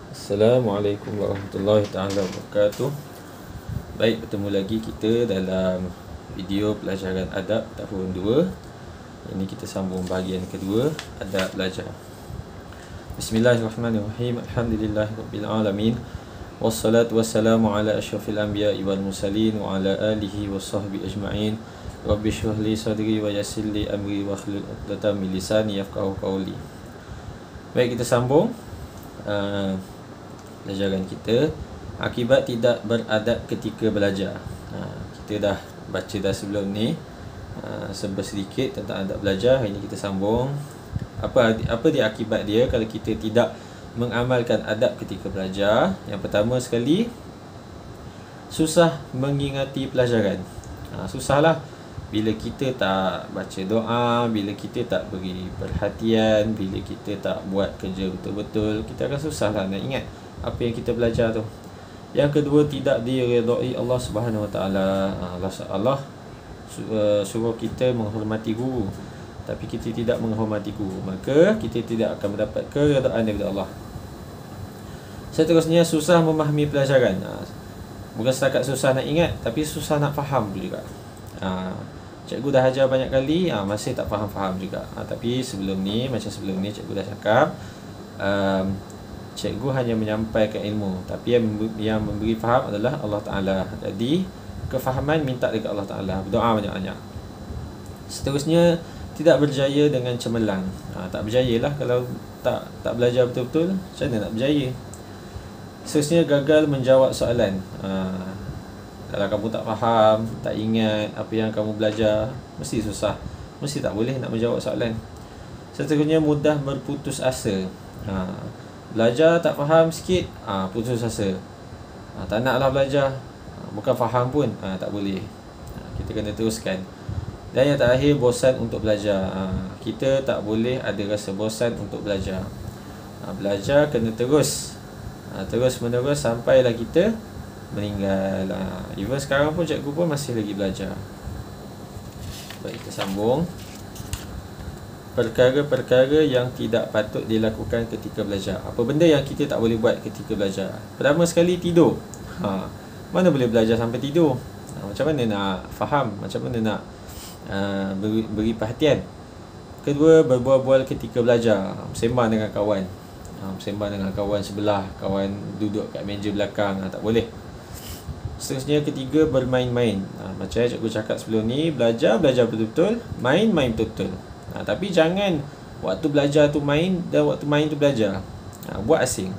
Assalamualaikum warahmatullahi taala wabarakatuh. Baik, bertemu lagi kita dalam video pelajaran adab tahun 2. Ini kita sambung bahagian kedua, adab belajar. Bismillahirrahmanirrahim. Alhamdulillahirabbil alamin. Wassalatu wassalamu ala asyrafil anbiya'i wal mursalin wa ala alihi washabbihi ajma'in. Rabbi shrah li sadri wa yassir li amri wa hlul 'uqdatam min lisani yafqahu qawli. Baik, kita sambung pelajaran kita, akibat tidak beradab ketika belajar. Kita dah baca dah sebelum ni sedikit tentang adab belajar. Hari ni kita sambung apa dia akibat dia kalau kita tidak mengamalkan adab ketika belajar. Yang pertama sekali, susah mengingati pelajaran. Susahlah bila kita tak baca doa, bila kita tak beri perhatian, bila kita tak buat kerja betul-betul, kita akan susahlah nak ingat apa yang kita belajar tu. Yang kedua, tidak diredai Allah Subhanahu Wa Taala. Allah suruh kita menghormati guru, tapi kita tidak menghormati guru, maka kita tidak akan mendapat keredaan daripada Allah. Seterusnya, susah memahami pelajaran. Bukan setakat susah nak ingat, tapi susah nak faham juga. Cikgu dah ajar banyak kali, masih tak faham-faham juga. Tapi sebelum ni, macam sebelum ni cikgu dah cakap, cikgu hanya menyampaikan ilmu, tapi yang memberi faham adalah Allah Ta'ala. Jadi kefahaman minta dekat Allah Ta'ala, berdoa banyak-banyak. Seterusnya, tidak berjaya dengan cemerlang. Tak berjaya lah kalau tak belajar betul-betul. Macam mana nak berjaya? Seterusnya, gagal menjawab soalan. Kalau kamu tak faham, tak ingat apa yang kamu belajar, mesti susah, mesti tak boleh nak menjawab soalan. Seterusnya, mudah berputus asa. Belajar tak faham sikit, putus asa. Tak naklah belajar, bukan faham pun, tak boleh. Kita kena teruskan. Dan yang terakhir, bosan untuk belajar. Kita tak boleh ada rasa bosan untuk belajar. Belajar kena terus menerus sampailah kita meninggal. Even sekarang pun cikgu pun masih lagi belajar. Baik, kita sambung. Perkara-perkara yang tidak patut dilakukan ketika belajar. Apa benda yang kita tak boleh buat ketika belajar? Pertama sekali, tidur. Mana boleh belajar sampai tidur? Macam mana nak faham? Macam mana nak beri perhatian? Kedua, berbual-bual ketika belajar. Sembang dengan kawan. Sembang dengan kawan sebelah, kawan duduk kat meja belakang, tak boleh. Seterusnya, ketiga, bermain-main. Macam cikgu cakap sebelum ni, belajar betul-betul, main betul-betul. Tapi jangan waktu belajar tu main dan waktu main tu belajar. Buat asing.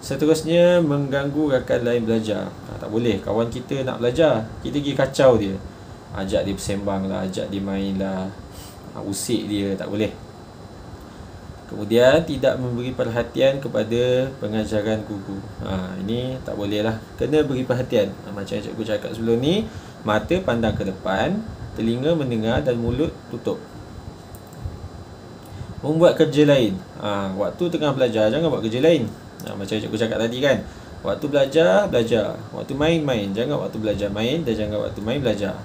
Seterusnya, mengganggu rakan lain belajar. Tak boleh. Kawan kita nak belajar, kita pergi kacau dia, ajak dia bersembang lah, ajak dia main lah, usik dia, tak boleh. Kemudian, tidak memberi perhatian kepada pengajaran guru. Ini tak boleh lah. Kena beri perhatian. Macam cikgu cakap sebelum ni, mata pandang ke depan, telinga mendengar dan mulut tutup. Membuat kerja lain. Waktu tengah belajar, jangan buat kerja lain. Macam cikgu cakap tadi kan, waktu belajar, waktu main. Jangan waktu belajar main, dan jangan waktu main belajar.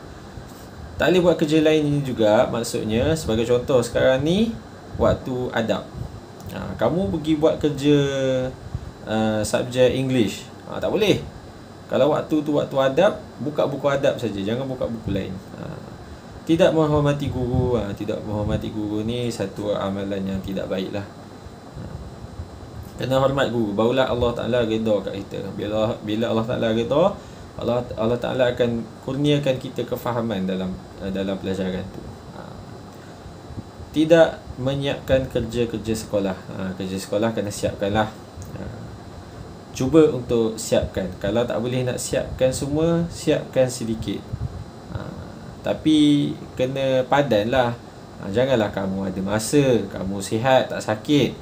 Tak boleh buat kerja lain ini juga. Maksudnya, sebagai contoh sekarang ni, waktu adab, kamu pergi buat kerja subjek English, tak boleh. Kalau waktu tu waktu adab, buka buku adab saja, jangan buka buku lain. Tidak menghormati guru. Tidak menghormati guru ni satu amalan yang tidak baik lah. Kena hormat guru, barulah Allah Ta'ala redha kat kita. Bila Allah Ta'ala redha, Allah Ta'ala akan kurniakan kita kefahaman dalam pelajaran tu. Tidak menyiapkan kerja-kerja sekolah. Kerja sekolah kena siapkanlah. Cuba untuk siapkan. Kalau tak boleh nak siapkan semua, siapkan sedikit. Tapi kena padan lah. Janganlah kamu ada masa, kamu sihat, tak sakit,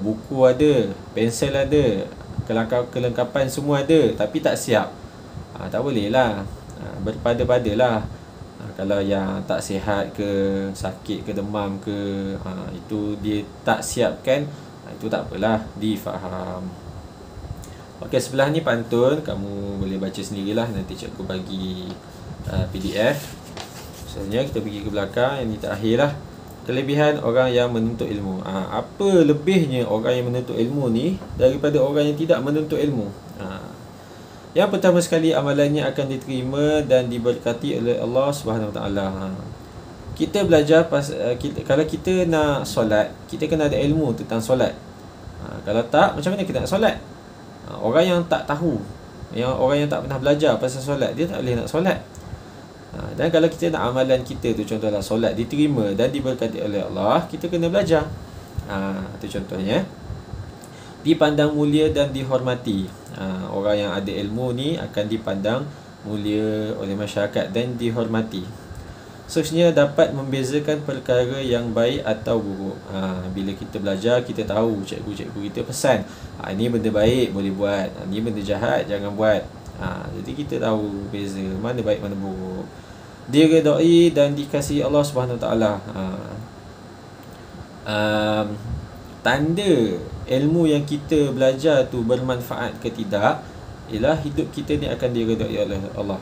buku ada, pensel ada, kelengkapan semua ada, tapi tak siap. Tak boleh lah. Berpada-padalah. Kalau yang tak sihat ke, sakit ke, demam ke, itu dia tak siapkan, itu tak apalah, difaham. Okey, sebelah ni pantun, kamu boleh baca sendirilah, nanti cikgu bagi PDF. Sebenarnya kita pergi ke belakang, yang ni terakhir lah. Kelebihan orang yang menuntut ilmu. Apa lebihnya orang yang menuntut ilmu ni daripada orang yang tidak menuntut ilmu? Yang pertama sekali, amalannya akan diterima dan diberkati oleh Allah Subhanahu Wa Taala. Kita belajar kalau kita nak solat, kita kena ada ilmu tentang solat. Kalau tak, macam mana kita nak solat? Orang yang tak tahu, orang yang tak pernah belajar pasal solat, dia tak boleh nak solat. Dan kalau kita nak amalan kita tu, contohlah solat diterima dan diberkati oleh Allah, kita kena belajar. Itu contohnya. Dipandang mulia dan dihormati. Orang yang ada ilmu ni akan dipandang mulia oleh masyarakat dan dihormati. Seterusnya, dapat membezakan perkara yang baik atau buruk. Bila kita belajar, kita tahu cikgu-cikgu kita pesan, ini benda baik boleh buat, ini benda jahat jangan buat. Jadi kita tahu beza mana baik mana buruk. Diredai dan dikasihi Allah Subhanahu Wa Taala. Tanda ilmu yang kita belajar tu bermanfaat ke tidak ialah hidup kita ni akan diredai oleh Allah.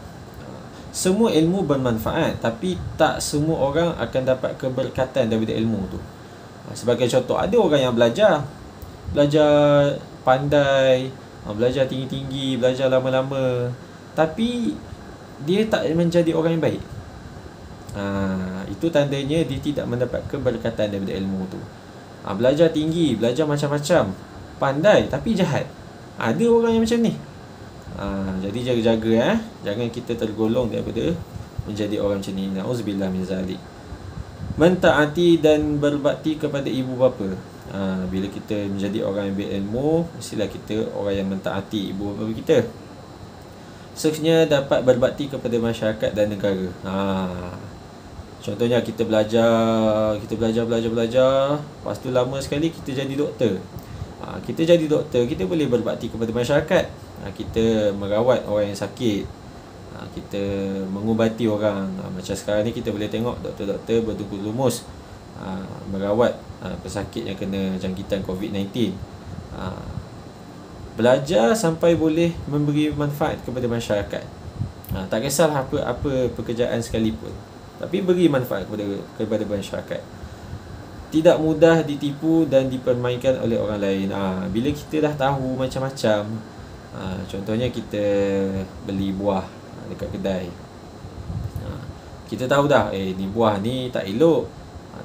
Semua ilmu bermanfaat, tapi tak semua orang akan dapat keberkatan daripada ilmu tu. Sebagai contoh, ada orang yang belajar pandai, belajar tinggi-tinggi, belajar lama-lama, tapi dia tak menjadi orang yang baik. Itu tandanya dia tidak mendapat keberkatan daripada ilmu tu. Belajar tinggi, belajar macam-macam, pandai tapi jahat. Ada orang yang macam ni. Jadi jaga-jaga, jangan kita tergolong daripada menjadi orang macam ni. Na'udzubillah min zalik. Mentaati dan berbakti kepada ibu bapa. Bila kita menjadi orang yang berilmu, mestilah kita orang yang mentaati ibu bapa kita. Seterusnya, dapat berbakti kepada masyarakat dan negara. Contohnya kita belajar, lepas tu lama sekali kita jadi doktor. Kita jadi doktor, kita boleh berbakti kepada masyarakat. Kita merawat orang yang sakit, kita mengubati orang. Macam sekarang ni kita boleh tengok doktor-doktor berdengkur lumus merawat pesakit yang kena jangkitan COVID-19. Belajar sampai boleh memberi manfaat kepada masyarakat. Tak kisahlah apa pekerjaan sekalipun, tapi beri manfaat kepada masyarakat. Tidak mudah ditipu dan dipermainkan oleh orang lain. Bila kita dah tahu macam-macam, contohnya kita beli buah dekat kedai, kita tahu dah ni buah ni tak elok,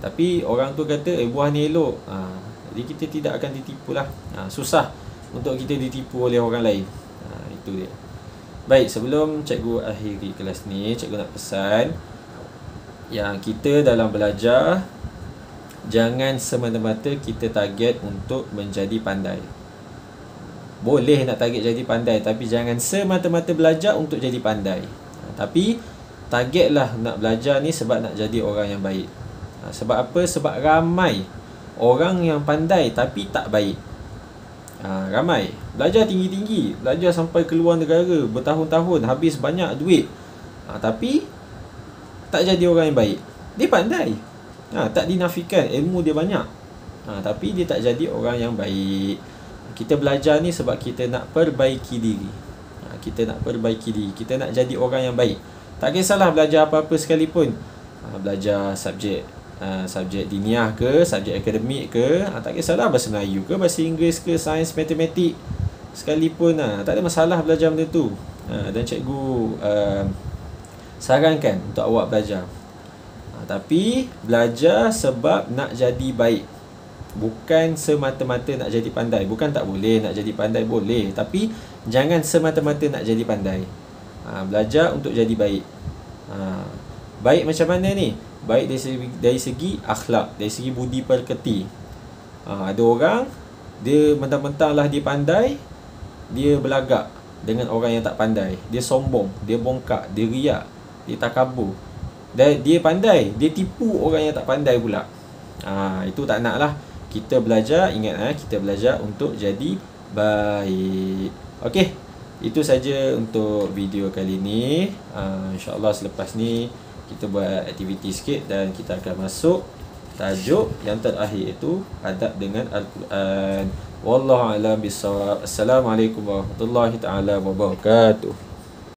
tapi orang tu kata buah ni elok. Jadi kita tidak akan ditipu lah. Susah untuk kita ditipu oleh orang lain. Itu dia. Baik, sebelum cikgu akhiri kelas ni, cikgu nak pesan yang kita dalam belajar, jangan semata-mata kita target untuk menjadi pandai. Boleh nak target jadi pandai, tapi jangan semata-mata belajar untuk jadi pandai. Tapi targetlah nak belajar ni sebab nak jadi orang yang baik. Sebab apa? Sebab ramai orang yang pandai tapi tak baik. Ramai belajar tinggi-tinggi, belajar sampai ke luar negara bertahun-tahun, habis banyak duit, tapi tak jadi orang yang baik. Dia pandai, tak dinafikan ilmu dia banyak, tapi dia tak jadi orang yang baik. Kita belajar ni sebab kita nak perbaiki diri. Kita nak perbaiki diri, kita nak jadi orang yang baik. Tak kisahlah belajar apa-apa sekalipun. Belajar subjek diniah ke, subjek akademik ke, tak kisahlah bahasa Melayu ke, bahasa Inggeris ke, sains, matematik sekalipun, tak ada masalah belajar benda tu. Dan cikgu sarankan untuk awak belajar. Tapi belajar sebab nak jadi baik, bukan semata-mata nak jadi pandai. Bukan tak boleh nak jadi pandai, boleh, tapi jangan semata-mata nak jadi pandai. Belajar untuk jadi baik. Baik macam mana ni? Baik dari segi akhlak, dari segi budi pekerti. Ada orang, dia mentang-mentang lah dia pandai, dia belagak dengan orang yang tak pandai. Dia sombong, dia bongkak, dia riak, dia takabur. Dan dia pandai, dia tipu orang yang tak pandai pula. Itu tak nak lah. Kita belajar, ingat kita belajar untuk jadi baik. Okey, itu saja untuk video kali ni. InsyaAllah selepas ni kita buat aktiviti sikit dan kita akan masuk tajuk yang terakhir, itu adab dengan Al-Quran. Wallahu a'lam bissawab. Assalamualaikum warahmatullahi taala wabarakatuh.